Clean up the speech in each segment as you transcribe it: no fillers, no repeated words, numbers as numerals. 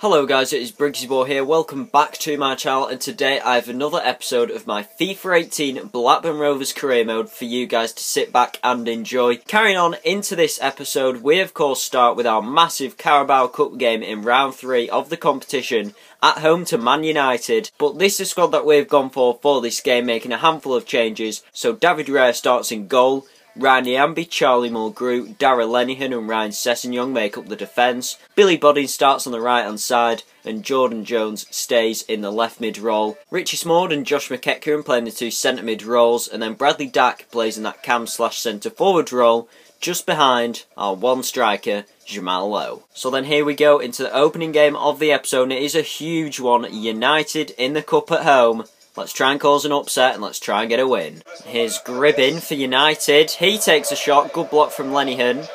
Hello guys, it is Briggsyboy here, welcome back to my channel, and today I have another episode of my FIFA 18 Blackburn Rovers Career Mode for you guys to sit back and enjoy. Carrying on into this episode, we of course start with our massive Carabao Cup game in round 3 of the competition at home to Man Utd. But this is the squad that we've gone for this game, making a handful of changes. So David Raya starts in goal. Ryan Niambi, Charlie Mulgrew, Darragh Lenihan and Ryan Sessegnon make up the defence. Billy Bodin starts on the right hand side and Jordan Jones stays in the left mid role. Richie Smord and Josh McEachran playing the two centre mid roles, and then Bradley Dack plays in that cam / centre forward role just behind our one striker, Jamal Lowe. So then here we go into the opening game of the episode, and it is a huge one. United in the cup at home. Let's try and cause an upset and let's try and get a win. Here's Gribbin for United. He takes a shot. Good block from Lenihan.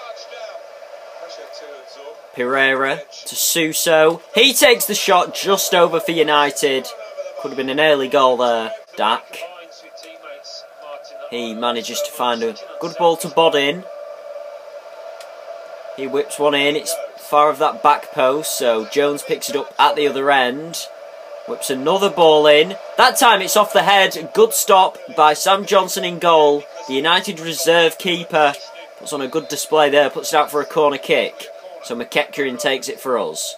Pereira to Suso. He takes the shot just over for United. Could have been an early goal there. Dack. He manages to find a good ball to Bodin. He whips one in. It's far of that back post, so Jones picks it up at the other end. Whips another ball in. That time it's off the head. Good stop by Sam Johnson in goal. The United reserve keeper puts on a good display there. Puts it out for a corner kick. So McEachran takes it for us.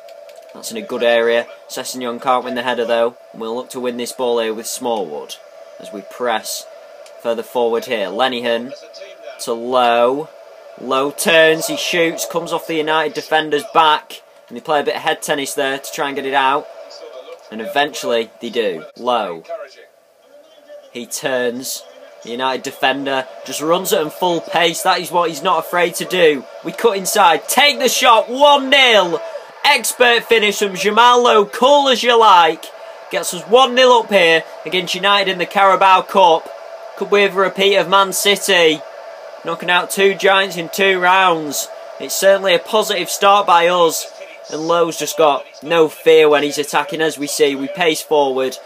That's in a good area. Sessegnon can't win the header though. We'll look to win this ball here with Smallwood as we press further forward here. Lenihan to Lowe. Lowe turns. He shoots. Comes off the United defender's back. And they play a bit of head tennis there to try and get it out. And eventually they do. Lowe. He turns. The United defender just runs at him full pace. That is what he's not afraid to do. We cut inside. Take the shot. 1-0. Expert finish from Jamal Lowe. Cool as you like. Gets us 1-0 up here against United in the Carabao Cup. Could we have a repeat of Man City? Knocking out two giants in 2 rounds. It's certainly a positive start by us. And Lowe's just got no fear when he's attacking, as we see. We pace forward,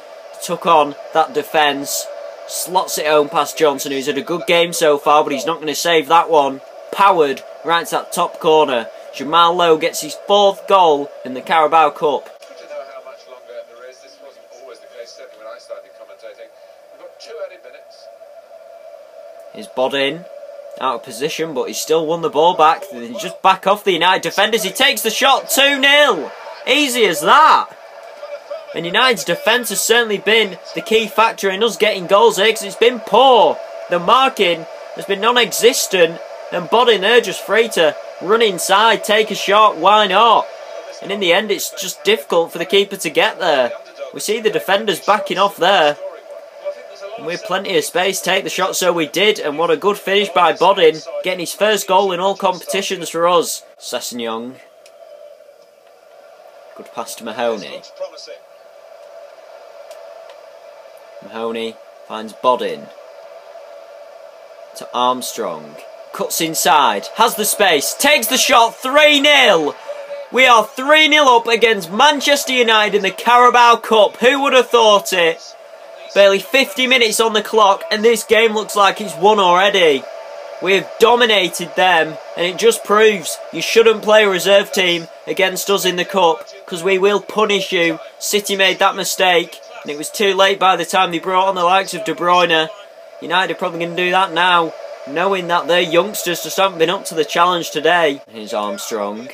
took on that defence, slots it home past Johnson, who's had a good game so far, but he's not going to save that one. Powered right to that top corner. Jamal Lowe gets his 4th goal in the Carabao Cup. I don't know how much longer there is. This wasn't always the case, certainly when I started commentating. We've got 2 added minutes. Here's Bodin. Out of position, but he's still won the ball back. They just back off the United defenders. He takes the shot. 2-0. Easy as that. And United's defence has certainly been the key factor in us getting goals here, because it's been poor. The marking has been non-existent. And Bodin there just free to run inside, take a shot. Why not? And in the end, it's just difficult for the keeper to get there. We see the defenders backing off there. And with plenty of space, take the shot, so we did. And what a good finish by Bodin, getting his 1st goal in all competitions for us. Sessegnon. Good pass to Mahoney. Mahoney finds Bodin. To Armstrong. Cuts inside. Has the space. Takes the shot. 3-0. We are 3-0 up against Manchester United in the Carabao Cup. Who would have thought it? Barely 50 minutes on the clock and this game looks like it's won already. We have dominated them, and it just proves you shouldn't play a reserve team against us in the cup, because we will punish you. City made that mistake and it was too late by the time they brought on the likes of De Bruyne. United are probably going to do that now, knowing that their youngsters just haven't been up to the challenge today. Here's Armstrong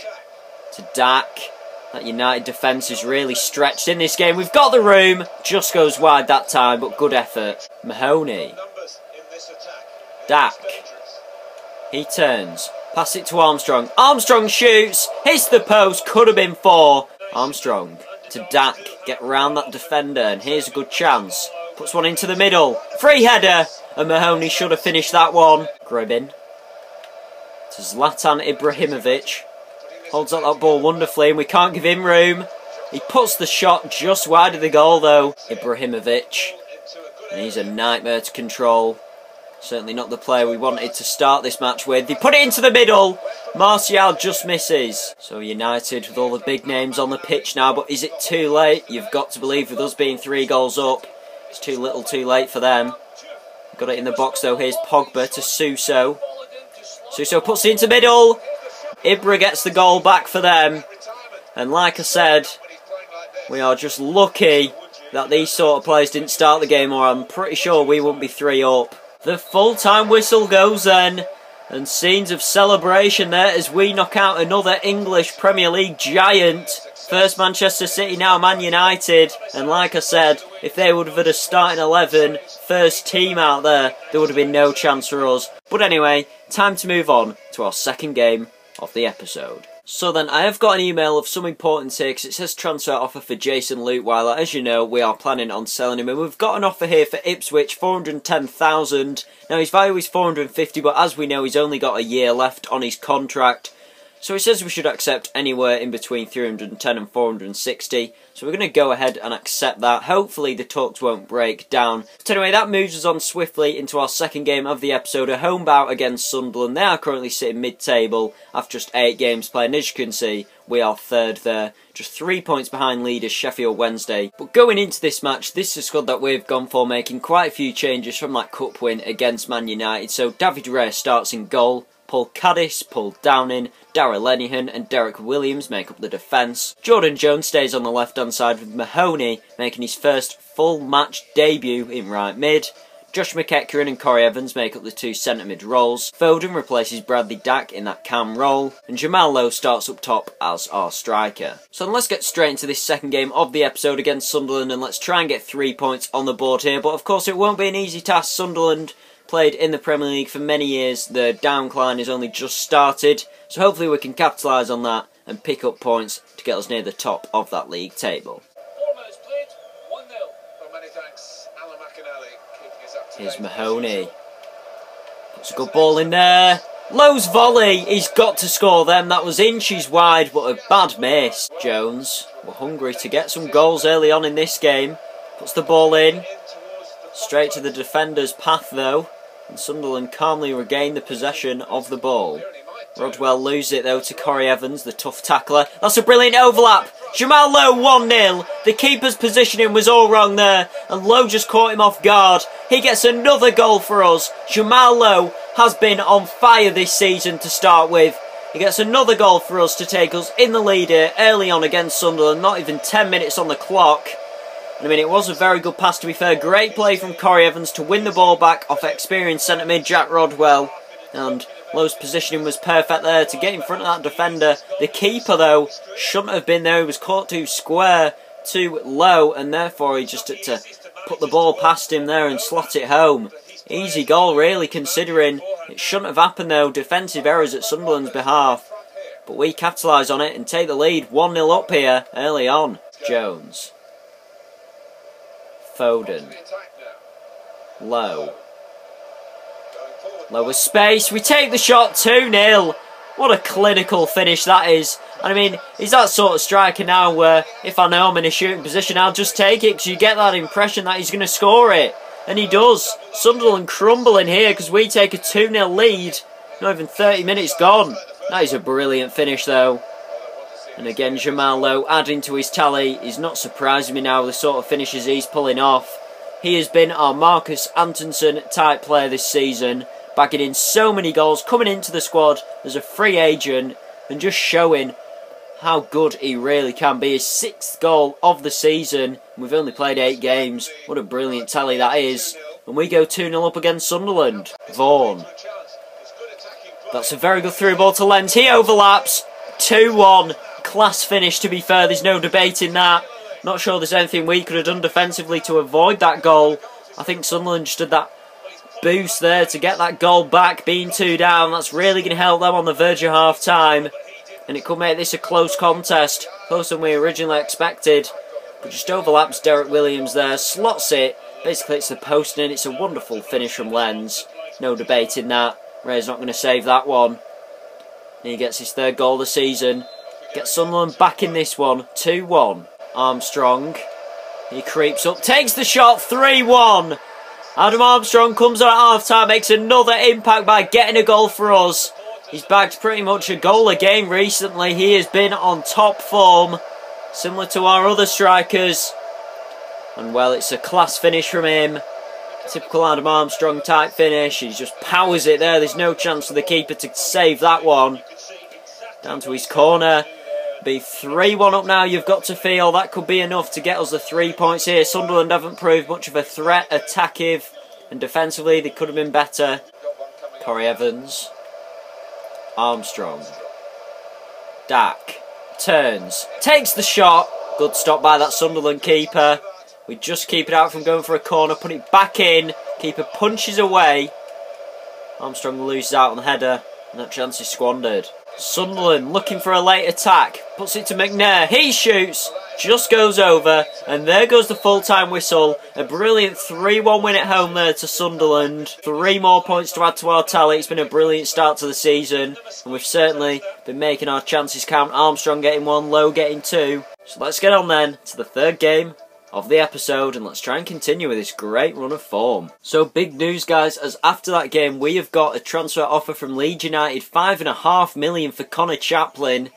to Dack. That United defence is really stretched in this game. We've got the room. Just goes wide that time, but good effort. Mahoney. Dack. He turns. Pass it to Armstrong. Armstrong shoots. Hits the post. Could have been 4. Armstrong to Dack. Get round that defender. And here's a good chance. Puts one into the middle. Free header. And Mahoney should have finished that one. Gribbin. To Zlatan Ibrahimovic. Holds up that ball wonderfully, and we can't give him room. He puts the shot just wide of the goal though. Ibrahimovic. And he's a nightmare to control. Certainly not the player we wanted to start this match with. They put it into the middle. Martial just misses. So United with all the big names on the pitch now, but is it too late? You've got to believe with us being 3 goals up, it's too little too late for them. Got it in the box though. Here's Pogba to Suso. Suso puts it into middle. Ibra gets the goal back for them. And like I said, We are just lucky that these sort of players didn't start the game, or I'm pretty sure we wouldn't be 3 up. The full-time whistle goes then, and scenes of celebration there as we knock out another English Premier League giant. First Manchester City, now Man United, and like I said, if they would have had a starting 11, first team out there would have been no chance for us. But anyway, time to move on to our second game of the episode. So then, I have got an email of some importance here because it says transfer offer for Jason Lutweiler. As you know, we are planning on selling him, and we've got an offer here for Ipswich, 410,000. Now his value is 450, but as we know, he's only got a year left on his contract. So he says we should accept anywhere in between 310 and 460. So we're going to go ahead and accept that. Hopefully the talks won't break down. But anyway, that moves us on swiftly into our second game of the episode. A home bout against Sunderland. They are currently sitting mid-table after just 8 games played. And as you can see, we are third there. Just 3 points behind leaders Sheffield Wednesday. But going into this match, this is a squad that we've gone for, making quite a few changes from that cup win against Man United. So David Raya starts in goal. Paul Caddis, Paul Downing, Darragh Lenihan and Derek Williams make up the defence. Jordan Jones stays on the left-hand side with Mahoney making his first full match debut in right mid. Josh McEachran and Corey Evans make up the 2 centre mid roles. Foden replaces Bradley Dack in that cam role. And Jamal Lowe starts up top as our striker. So then let's get straight into this second game of the episode against Sunderland, and let's try and get 3 points on the board here. But of course it won't be an easy task. Sunderland played in the Premier League for many years. The downcline has only just started, so hopefully we can capitalise on that and pick up points to get us near the top of that league table. Here's Mahoney. Puts a good ball in there. Lowe's volley. He's got to score them. That was inches wide, but a bad miss. Jones were hungry to get some goals early on in this game. Puts the ball in. Straight to the defender's path though. And Sunderland calmly regain the possession of the ball. Rodwell loses it though to Corey Evans, the tough tackler. That's a brilliant overlap. Jamal Lowe 1-0. The keeper's positioning was all wrong there, and Lowe just caught him off guard. He gets another goal for us. Jamal Lowe has been on fire this season to start with. He gets another goal for us to take us in the lead here early on against Sunderland. Not even 10 minutes on the clock. I mean, it was a very good pass, to be fair. Great play from Corey Evans to win the ball back off experienced centre mid Jack Rodwell. And Lowe's positioning was perfect there to get in front of that defender. The keeper, though, shouldn't have been there. He was caught too square, too low, and therefore he just had to put the ball past him there and slot it home. Easy goal, really, considering it shouldn't have happened, though. Defensive errors at Sunderland's behalf. But we capitalise on it and take the lead 1-0 up here early on. Jones. Foden. Lowe. Lower space. We take the shot 2-0. What a clinical finish that is. I mean, he's that sort of striker now where if I know I'm in a shooting position, I'll just take it because you get that impression that he's going to score it. And he does. Sunderland crumbling here because we take a 2-0 lead. Not even 30 minutes gone. That is a brilliant finish though. And again, Jamal Lowe adding to his tally. He's not surprising me now with the sort of finishes he's pulling off. He has been our Marcus Antonsen type player this season, bagging in so many goals, coming into the squad as a free agent and just showing how good he really can be. His 6th goal of the season. We've only played 8 games. What a brilliant tally that is. And we go 2-0 up against Sunderland. Vaughan. That's a very good through ball to Lenz. He overlaps. 2-1. Class finish, to be fair. There's no debating that. Not sure there's anything we could have done defensively to avoid that goal. I think Sunderland just did that boost there to get that goal back, being 2 down. That's really going to help them on the verge of half time. And it could make this a close contest. Closer than we originally expected. But just overlaps Derek Williams there. Slots it. Basically it's the post and it's a wonderful finish from Lenz. No debating that. Ray's not going to save that one. And he gets his 3rd goal of the season. Gets Sunderland back in this one. 2-1. Armstrong. He creeps up. Takes the shot. 3-1. Adam Armstrong comes on at half-time. Makes another impact by getting a goal for us. He's bagged pretty much a goal a game recently. He has been on top form. Similar to our other strikers. And well, it's a class finish from him. Typical Adam Armstrong type finish. He just powers it there. There's no chance for the keeper to save that one. Down to his corner. Be 3-1 up now. You've got to feel that could be enough to get us the 3 points here. Sunderland haven't proved much of a threat attacking and defensively. They could have been better. Corey Evans. Armstrong. Dak. Turns. Takes the shot. Good stop by that Sunderland keeper. We just keep it out from going for a corner. Put it back in. Keeper punches away. Armstrong loses out on the header. And that chance is squandered. Sunderland looking for a late attack. Puts it to McNair. He shoots. Just goes over. And there goes the full-time whistle. A brilliant 3-1 win at home there to Sunderland. 3 more points to add to our tally. It's been a brilliant start to the season. And we've certainly been making our chances count. Armstrong getting 1, Lowe getting 2. So let's get on then to the third game of the episode, and let's try and continue with this great run of form. So big news, guys, as after that game we have got a transfer offer from Leeds United, £5.5 million for Connor Chaplin.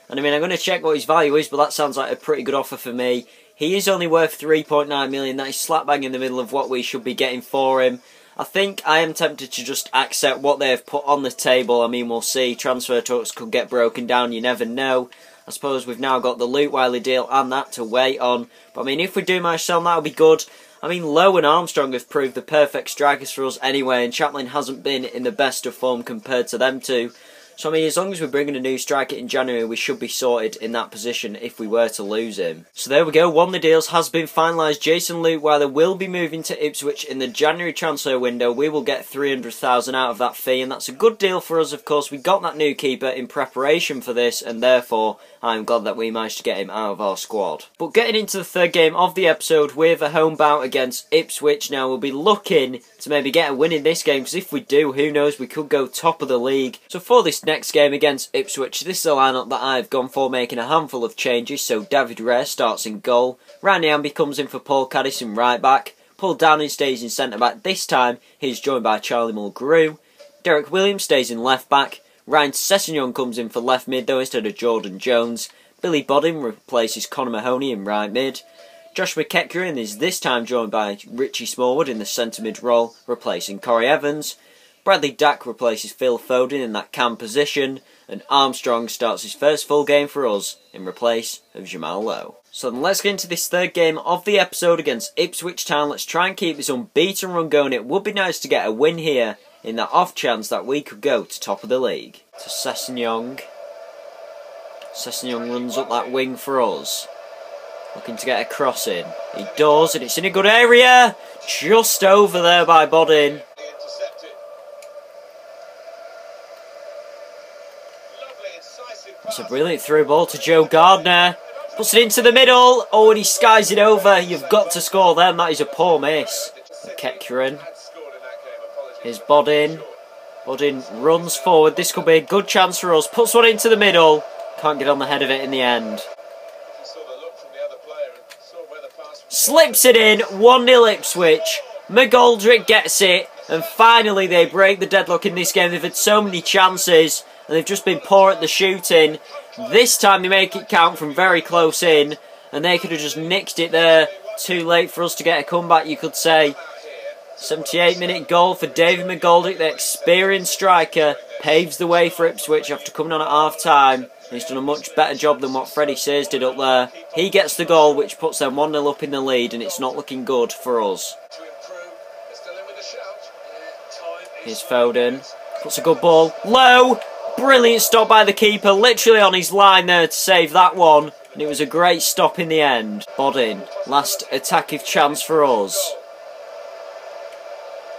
And I mean, I'm going to check what his value is, but that sounds like a pretty good offer for me. He is only worth 3.9 million. That is slap bang in the middle of what we should be getting for him. I think I am tempted to just accept what they have put on the table. I mean, we'll see. Transfer talks could get broken down, you never know. I suppose we've now got the Luke Wiley deal and that to wait on. But I mean, if we do manage to sell them, that'll be good. I mean, Lowe and Armstrong have proved the perfect strikers for us anyway, and Chaplin hasn't been in the best of form compared to them two. So I mean, as long as we bring in a new striker in January, we should be sorted in that position if we were to lose him. So there we go, one of the deals has been finalised. Jason Luke Wiley will be moving to Ipswich in the January transfer window. We will get 300,000 out of that fee, and that's a good deal for us. Of course, we got that new keeper in preparation for this, and therefore I'm glad that we managed to get him out of our squad. But getting into the third game of the episode, we have a home bout against Ipswich. Now we'll be looking to maybe get a win in this game, because if we do, who knows, we could go top of the league. So for this next game against Ipswich, this is a lineup that I've gone for, making a handful of changes. So David Rare starts in goal, Randy Amby comes in for Paul Caddis in right back, Paul Downing stays in centre back. This time he's joined by Charlie Mulgrew. Derek Williams stays in left back, Ryan Sessegnon comes in for left mid though instead of Jordan Jones. Billy Bodin replaces Conor Mahoney in right mid. Josh McEachran is this time joined by Richie Smallwood in the centre mid role, replacing Corey Evans. Bradley Dack replaces Phil Foden in that cam position, and Armstrong starts his first full game for us in replace of Jamal Lowe. So then let's get into this third game of the episode against Ipswich Town. Let's try and keep this unbeaten run going. It would be nice to get a win here in the off chance that we could go to top of the league. To Sessegnon. Sessegnon runs up that wing for us, looking to get a cross in. He does, and it's in a good area. Just over there by Bodin. It's a brilliant through ball to Joe Gardner. Puts it into the middle. Oh, and he skies it over. You've got to score then. That is a poor miss. McEachran. Here's Bodin. Bodin runs forward. This could be a good chance for us. Puts one into the middle. Can't get on the head of it in the end. Slips it in. 1-0 Ipswich. McGoldrick gets it. And finally they break the deadlock in this game. They've had so many chances, and they've just been poor at the shooting. This time they make it count from very close in, and they could have just nicked it there. Too late for us to get a comeback, you could say. 78-minute goal for David McGoldrick, the experienced striker, paves the way for Ipswich after coming on at half-time. He's done a much better job than what Freddie Sears did up there. He gets the goal, which puts them 1-0 up in the lead, and it's not looking good for us. Here's Foden. Puts a good ball. Low! Brilliant stop by the keeper, literally on his line there to save that one. And it was a great stop in the end. Bodin, last attacking chance for us.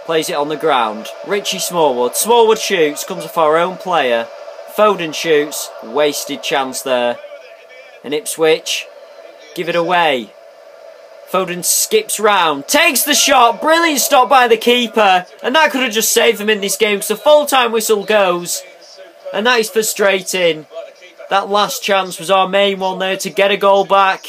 Plays it on the ground. Richie Smallwood. Smallwood shoots, comes off our own player. Foden shoots, wasted chance there. And Ipswich give it away. Foden skips round, takes the shot, brilliant stop by the keeper, and that could have just saved them in this game because the full-time whistle goes, and that is frustrating. That last chance was our main one there to get a goal back.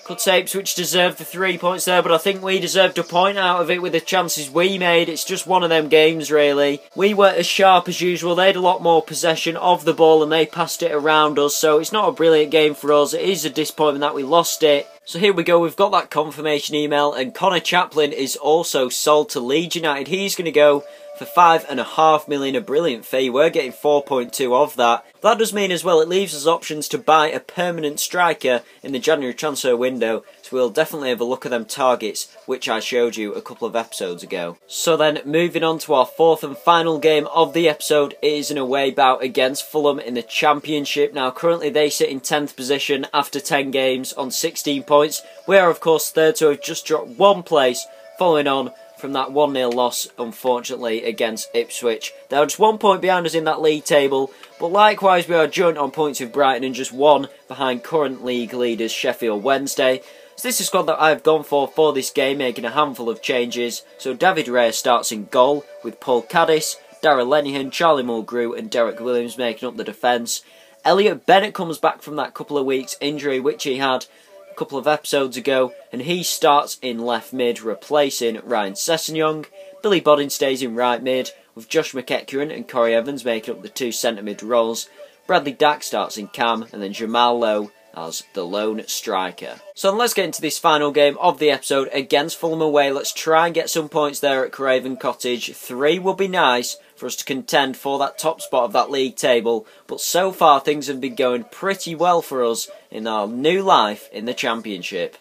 Could say Ipswich deserved the 3 points there, but I think we deserved a point out of it with the chances we made. It's just one of them games, really. We weren't as sharp as usual. They had a lot more possession of the ball and they passed it around us, so it's not a brilliant game for us. It is a disappointment that we lost it. So here we go, we've got that confirmation email, and Connor Chaplin is also sold to Leeds United. He's going to go for £5.5 million, a brilliant fee. We're getting 4.2 of that. That does mean as well it leaves us options to buy a permanent striker in the January transfer window, so we'll definitely have a look at them targets, which I showed you a couple of episodes ago. So then, moving on to our fourth and final game of the episode, it is an away bout against Fulham in the Championship. Now, currently they sit in 10th position after 10 games on 16 points. We are, of course, third, so we've just dropped one place, following on from that 1-0 loss, unfortunately, against Ipswich. They're just 1 point behind us in that league table, but likewise we are joint on points with Brighton and just one behind current league leaders Sheffield Wednesday. So this is the squad that I've gone for this game, making a handful of changes. So David Raya starts in goal with Paul Caddis, Darragh Lenihan, Charlie Mulgrew and Derek Williams making up the defence. Elliot Bennett comes back from that couple of weeks injury which he had a couple of episodes ago, and he starts in left mid, replacing Ryan Sessegnon. Billy Bodin stays in right mid, with Josh McEachran and Corey Evans making up the two centre mid roles. Bradley Dack starts in cam, and then Jamal Lowe as the lone striker. So let's get into this final game of the episode against Fulham away. Let's try and get some points there at Craven Cottage. 3 would be nice for us to contend for that top spot of that league table, but so far things have been going pretty well for us in our new life in the Championship.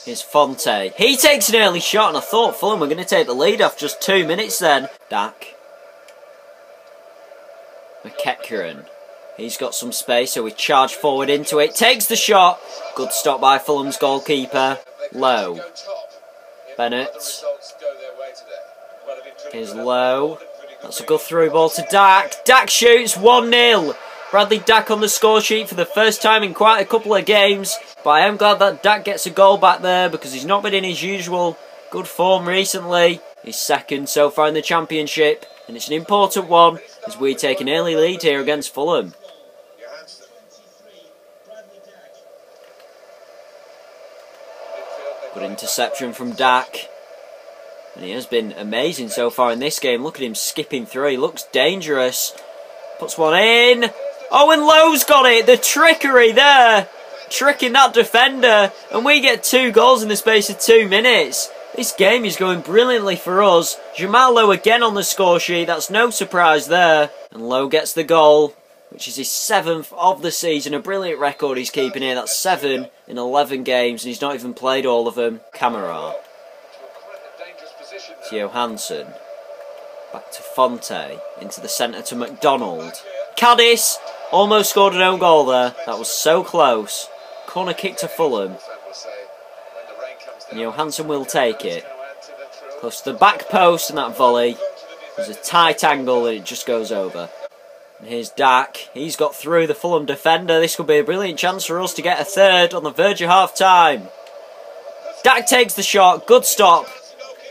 Here's Fonte. He takes an early shot, and I thought Fulham were going to take the lead after just 2 minutes then. Dack. McEachran. He's got some space, so we charge forward into it. Takes the shot. Good stop by Fulham's goalkeeper. Lowe. Bennett. Here's Lowe. That's a good through ball to Dack. Dack shoots 1-0. Bradley Dack on the score sheet for the first time in quite a couple of games. But I am glad that Dack gets a goal back there because he's not been in his usual good form recently. He's second so far in the Championship, and it's an important one as we take an early lead here against Fulham. Good interception from Dack. And he has been amazing so far in this game. Look at him skipping through. He looks dangerous. Puts one in. Oh, and Lowe's got it. The trickery there. Tricking that defender. And we get 2 goals in the space of 2 minutes. This game is going brilliantly for us. Jamal Lowe again on the score sheet. That's no surprise there. And Lowe gets the goal, which is his 7th of the season. A brilliant record he's keeping here. That's 7 in 11 games, and he's not even played all of them. Camara. Johansson. Back to Fonte. Into the centre to McDonald. Caddis almost scored an own goal there. That was so close. Corner kick to Fulham. And Johansson will take it. Close to the back post, and that volley. There's a tight angle and it just goes over. And here's Dack. He's got through the Fulham defender. This could be a brilliant chance for us to get a third on the verge of half time. Dack takes the shot. Good stop.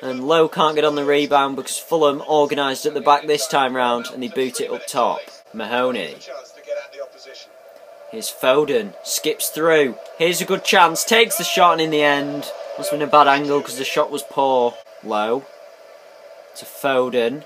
And Lowe can't get on the rebound because Fulham organised at the back this time round and they boot it up top. Mahoney. Here's Foden. Skips through. Here's a good chance. Takes the shot, and in the end, must have been a bad angle because the shot was poor. Lowe. To Foden.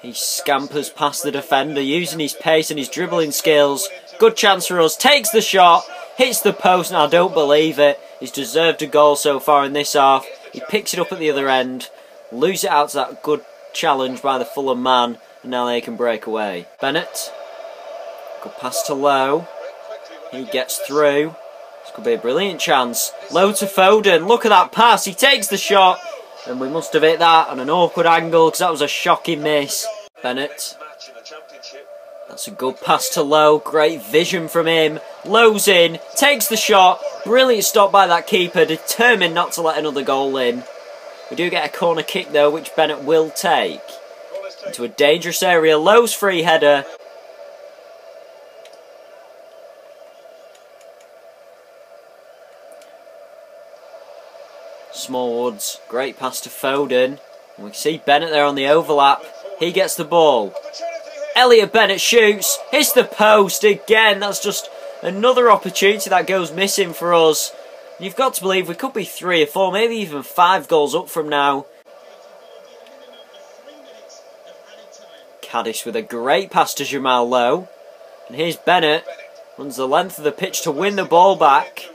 He scampers past the defender using his pace and his dribbling skills. Good chance for us. Takes the shot. Hits the post, and I don't believe it. He's deserved a goal so far in this half. He picks it up at the other end. Lose it out to that good challenge by the Fulham man. And now they can break away. Bennett. Good pass to Lowe. He gets through. This could be a brilliant chance. Lowe to Foden. Look at that pass. He takes the shot. And we must have hit that on an awkward angle because that was a shocking miss. Bennett. That's a good pass to Lowe. Great vision from him. Lowe's in. Takes the shot. Brilliant stop by that keeper. Determined not to let another goal in. We do get a corner kick though, which Bennett will take. Into a dangerous area. Lowe's free header. Smallwoods. Great pass to Foden. And we can see Bennett there on the overlap. He gets the ball. Elliot Bennett shoots. Hits the post again. That's just another opportunity that goes missing for us. You've got to believe we could be 3 or 4, maybe even 5 goals up from now. Caddis with a great pass to Jamal Lowe. And here's Bennett. Runs the length of the pitch to win the ball back.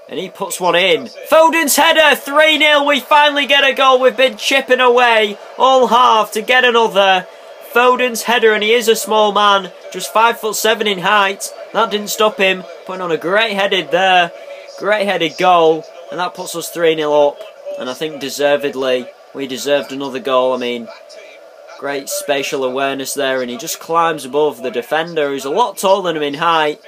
And he puts one in. Foden's header, 3-0. We finally get a goal. We've been chipping away all half to get another. Foden's header, and he is a small man, just 5'7" in height. That didn't stop him putting on a great headed there. Great headed goal. And that puts us 3-0 up. And I think deservedly, we deserved another goal. I mean, great spatial awareness there. And he just climbs above the defender, who's a lot taller than him in height.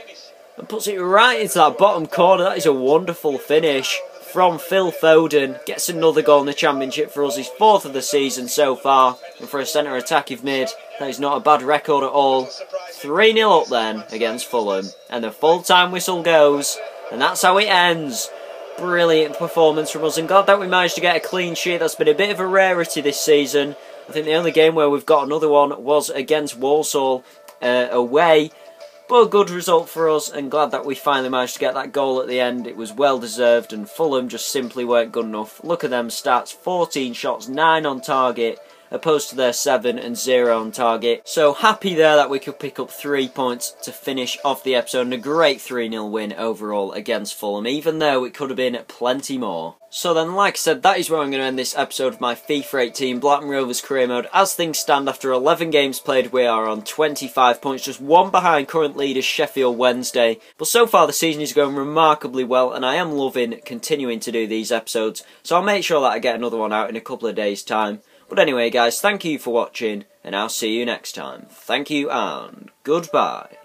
And puts it right into that bottom corner. That is a wonderful finish from Phil Foden. Gets another goal in the Championship for us. His 4th of the season so far. And for a centre attacking mid, that is not a bad record at all. 3-0 up then against Fulham. And the full-time whistle goes. And that's how it ends. Brilliant performance from us. And glad that we managed to get a clean sheet. That's been a bit of a rarity this season. I think the only game where we've got another one was against Walsall away. But a good result for us, and glad that we finally managed to get that goal at the end. It was well deserved, and Fulham just simply weren't good enough. Look at them stats, 14 shots, 9 on target, opposed to their 7 and 0 on target. So happy there that we could pick up 3 points to finish off the episode, and a great 3-0 win overall against Fulham, even though it could have been plenty more. So then, like I said, that is where I'm going to end this episode of my FIFA 18 Blackburn Rovers Career Mode. As things stand, after 11 games played, we are on 25 points, just one behind current leaders Sheffield Wednesday. But so far the season is going remarkably well, and I am loving continuing to do these episodes, so I'll make sure that I get another one out in a couple of days' time. But anyway guys, thank you for watching, and I'll see you next time. Thank you and goodbye.